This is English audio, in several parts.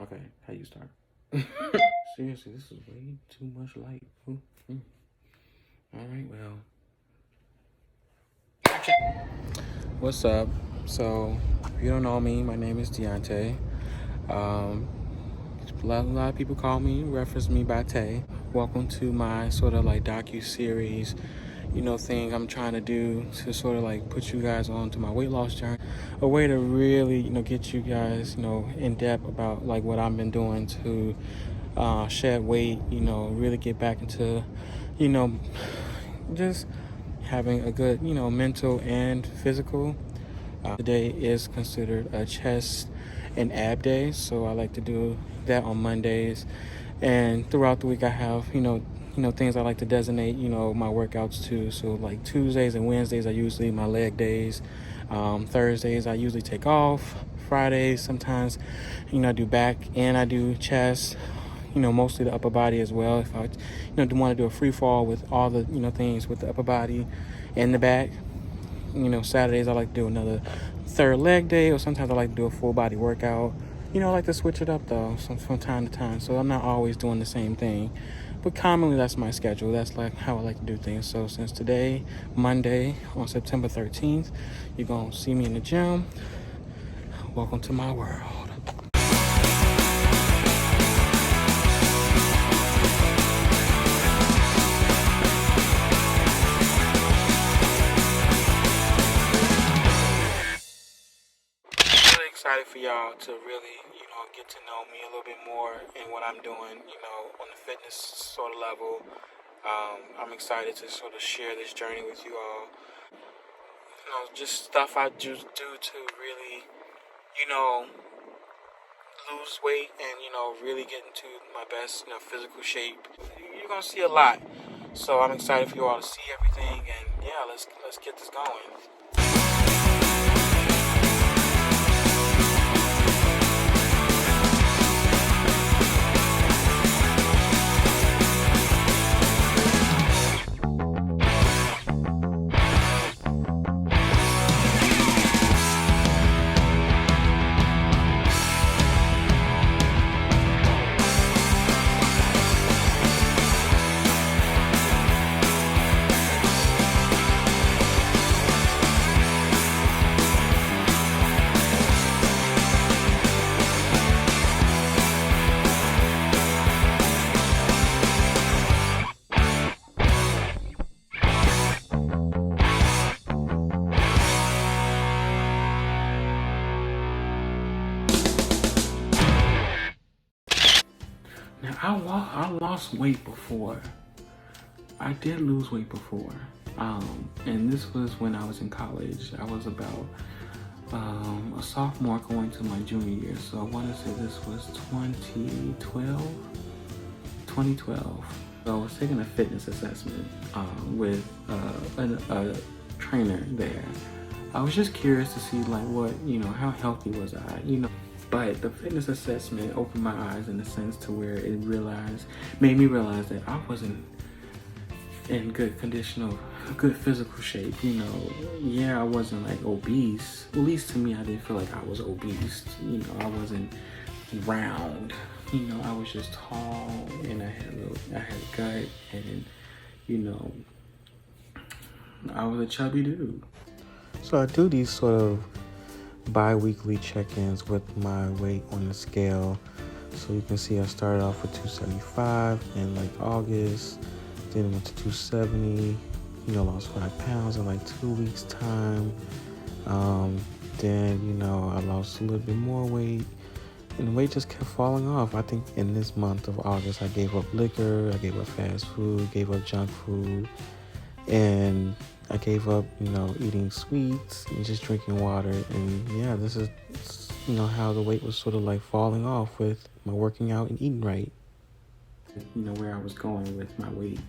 Okay, how you start? Seriously, this is way too much light. All right, well. Action. What's up? So, if you don't know me, my name is Deontay. Um, a lot of people call me, reference me by Tay. Welcome to my sort of like DocuSeries, thing I'm trying to do to sort of like put you guys on to my weight loss journey. A way to really, get you guys, in depth about like what I've been doing to shed weight, really get back into, you know, just having a good, mental and physical. Today is considered a chest and ab day, so I like to do that on Mondays. And throughout the week, I have, things I like to designate, my workouts to. So like Tuesdays and Wednesdays are usually my leg days. Thursdays I usually take off. Fridays sometimes, I do back and I do chest. Mostly the upper body as well. If I, do want to do a free fall with all the, things with the upper body and the back. Saturdays I like to do another third leg day, or sometimes I like to do a full body workout. I like to switch it up though, from time to time. So I'm not always doing the same thing. But commonly that's my schedule. That's like how I like to do things. So since today, Monday, on September 13th, you're going to see me in the gym. Welcome to my world. Really excited for y'all to really, get to know me a little bit more and what I'm doing, on the fitness sort of level. I'm excited to sort of share this journey with you all. Just stuff I just do to really, lose weight and, really get into my best, physical shape. You're going to see a lot. So I'm excited for you all to see everything, and yeah, let's get this going. Now, I lost weight before. I did lose weight before. And this was when I was in college. I was about a sophomore going to my junior year. So I want to say this was 2012. So I was taking a fitness assessment with a trainer there. I was just curious to see like what, how healthy was I, But the fitness assessment opened my eyes in a sense to where it made me realize that I wasn't in good condition of good physical shape. Yeah, I wasn't like obese. At least to me, I didn't feel like I was obese. I wasn't round. I was just tall and I had a gut and, I was a chubby dude. So I do these sort of bi-weekly check-ins with my weight on the scale. So you can see I started off with 275 in like August, then went to 270, lost 5 pounds in like 2 weeks time. Then, I lost a little bit more weight and the weight just kept falling off. I think in this month of August, I gave up liquor, I gave up fast food, gave up junk food, and I gave up, eating sweets and just drinking water. And yeah, this is, how the weight was sort of like falling off with my working out and eating right. Where I was going with my weight.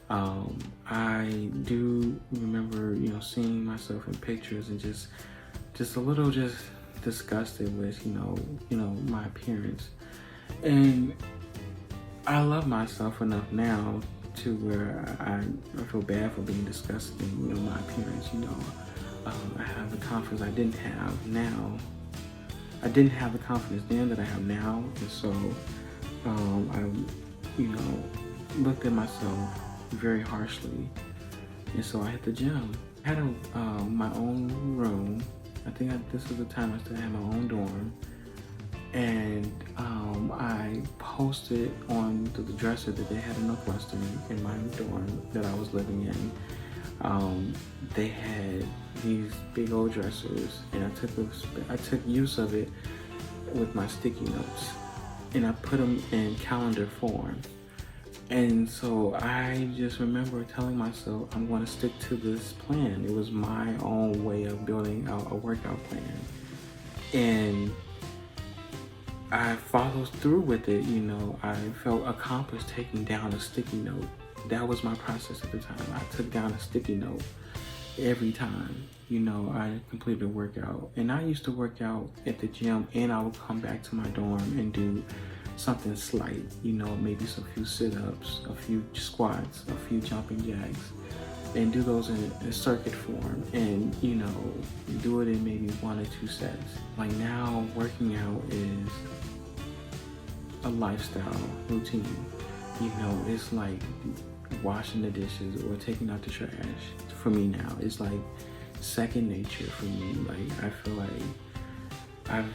I do remember, seeing myself in pictures and just a little just disgusted with, my appearance. And I love myself enough now to where I feel bad for being disgusted in, my appearance. I have the confidence I didn't have now I didn't have the confidence then that I have now, and so I, looked at myself very harshly, and so I hit the gym. I had my own room. I think this was the time I still had my own dorm, and I posted on the dresser that they had in Northwestern in my dorm that I was living in. They had these big old dressers, and I took use of it with my sticky notes, and I put them in calendar form. And so I just remember telling myself, I'm going to stick to this plan. It was my own way of building out a workout plan. And I followed through with it, I felt accomplished taking down a sticky note. That was my process at the time. I took down a sticky note every time, I completed a workout. And I used to work out at the gym, and I would come back to my dorm and do something slight, maybe some few sit-ups, a few squats, a few jumping jacks, and do those in a circuit form, and do it in maybe 1 or 2 sets. Like now, working out is a lifestyle routine. It's like washing the dishes or taking out the trash. For me now, it's like second nature for me. Like I feel like I've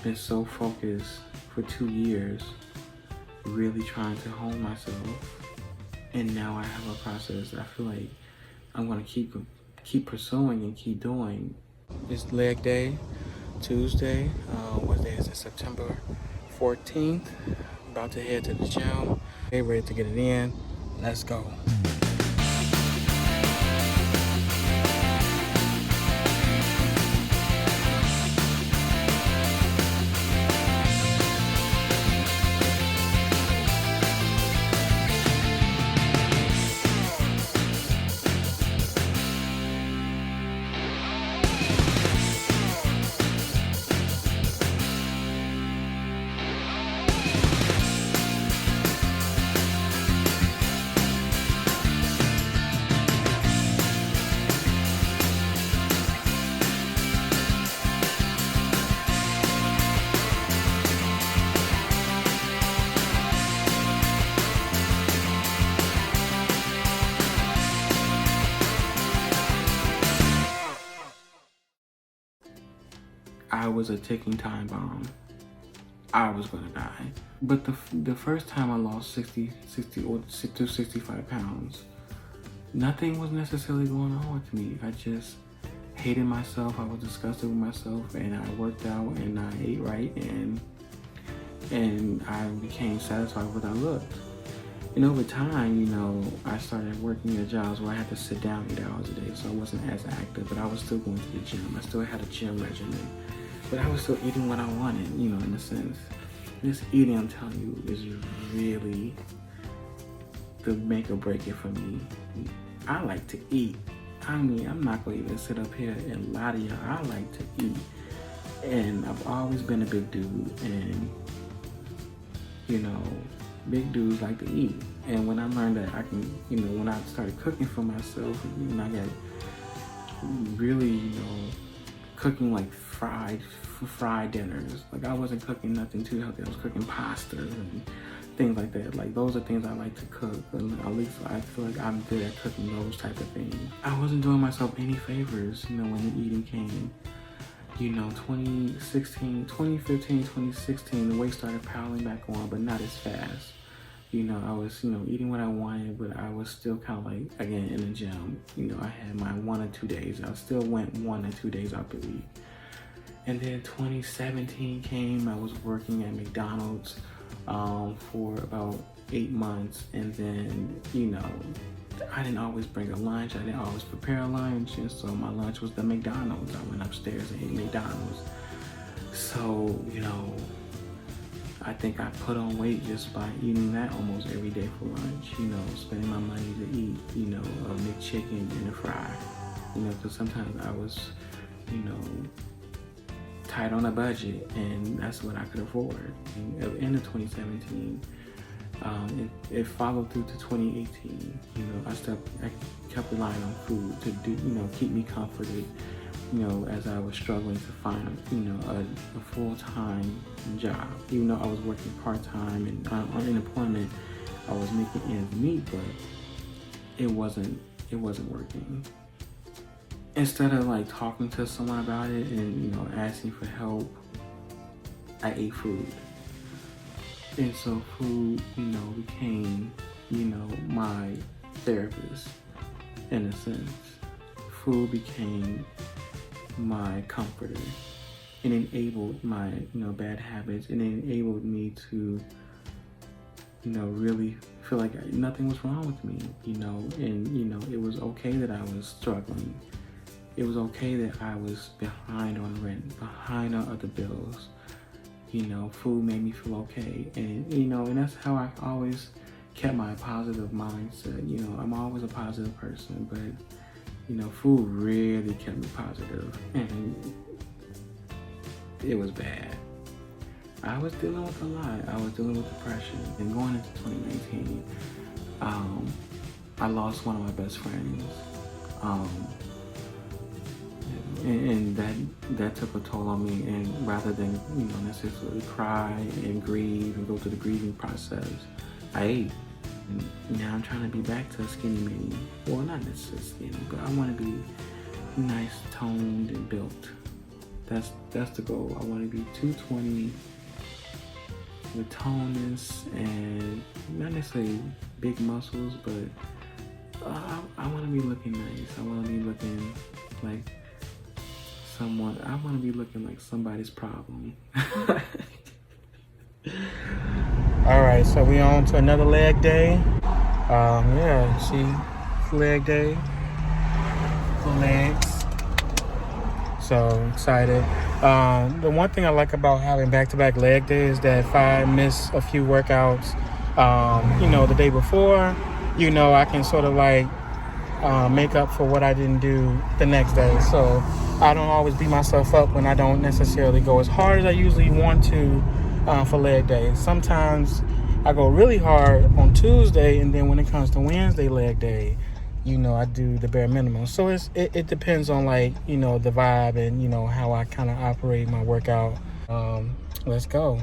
been so focused for 2 years, really trying to hone myself, and now I have a process I feel like I'm gonna keep pursuing and keep doing. It's leg day, Tuesday. What day is it? September 14th. About to head to the gym. Okay, ready to get it in. Let's go. I was a ticking time bomb. I was gonna die. But the first time I lost 60 or 65 pounds, nothing was necessarily going on with me. I just hated myself. I was disgusted with myself, and I worked out and I ate right, and I became satisfied with how I looked. And over time, I started working at jobs where I had to sit down 8 hours a day, so I wasn't as active, but I was still going to the gym. I still had a gym regimen, but I was still eating what I wanted, in a sense. This eating, I'm telling you, is really the make or break it for me. I like to eat. I'm not gonna even sit up here and lie to y'all. I like to eat. And I've always been a big dude, and big dudes like to eat. And when I learned that I can, when I started cooking for myself, and I got really, cooking like fried dinners. Like I wasn't cooking nothing too healthy. I was cooking pasta and things like that. Like those are things I like to cook. And at least I feel like I'm good at cooking those type of things. I wasn't doing myself any favors, when the eating came. 2015, 2016, the weight started piling back on, but not as fast. I was, eating what I wanted, but I was still kind of like, again, in the gym. I had my 1 or 2 days. I still went 1 or 2 days out the week. And then 2017 came, I was working at McDonald's for about 8 months. And then, I didn't always bring a lunch. I didn't always prepare a lunch. And so my lunch was the McDonald's. I went upstairs and ate McDonald's. So, I think I put on weight just by eating that almost every day for lunch, spending my money to eat, a McChicken and a fry, because sometimes I was, tight on a budget, and that's what I could afford. And at the end of 2017, it followed through to 2018. I kept relying on food to do, keep me comforted as I was struggling to find, a full-time job. Even though I was working part-time and on unemployment, I was making ends meet, but it wasn't working. Instead of like talking to someone about it and, asking for help, I ate food. And so food, became, my therapist in a sense. Food became my comforter. It enabled my, bad habits. It enabled me to, really feel like nothing was wrong with me, and, it was okay that I was struggling. It was okay that I was behind on rent, behind on other bills. Food made me feel okay. And, and that's how I always kept my positive mindset. I'm always a positive person, but, food really kept me positive. And it was bad. I was dealing with a lot. I was dealing with depression. And going into 2019, I lost one of my best friends. And that took a toll on me. And rather than, necessarily cry and grieve and go through the grieving process, I ate. And now I'm trying to be back to a skinny mini. Well, not necessarily skinny, but I want to be nice, toned, and built. That's the goal. I want to be 220 with toneness and not necessarily big muscles, but I want to be looking nice. I want to be looking like someone. I want to be looking like somebody's problem. All right, so we on to another leg day. See, leg day for legs. So excited. The one thing I like about having back-to-back leg days is that if I miss a few workouts, the day before, I can sort of like make up for what I didn't do the next day. So I don't always beat myself up when I don't necessarily go as hard as I usually want to for leg day. Sometimes I go really hard on Tuesday, and then when it comes to Wednesday leg day, I do the bare minimum. So it depends on like, the vibe and, how I kind of operate my workout. Let's go.